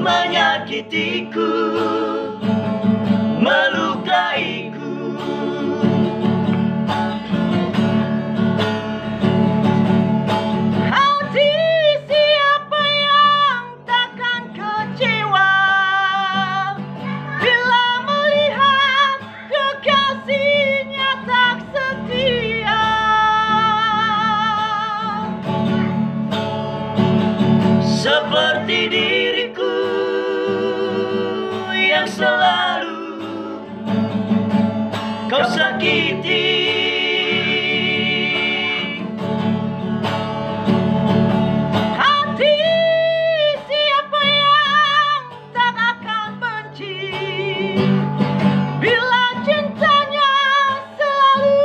menyakitiku, melukaiku. Hati siapa yang takkan kecewa bila melihat kekasihnya tak setia. Seperti diriku yang selalu kau sakiti. Hati siapa yang tak akan benci bila cintanya selalu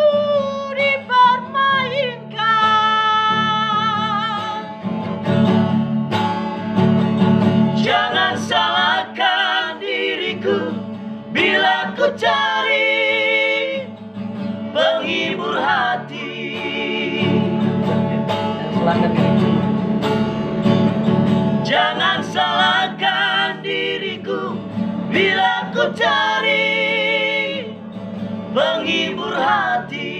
dipermainkan. Jangan salahkan diriku bila ku cari penghibur hati. Jangan salahkan diriku bila ku cari penghibur hati.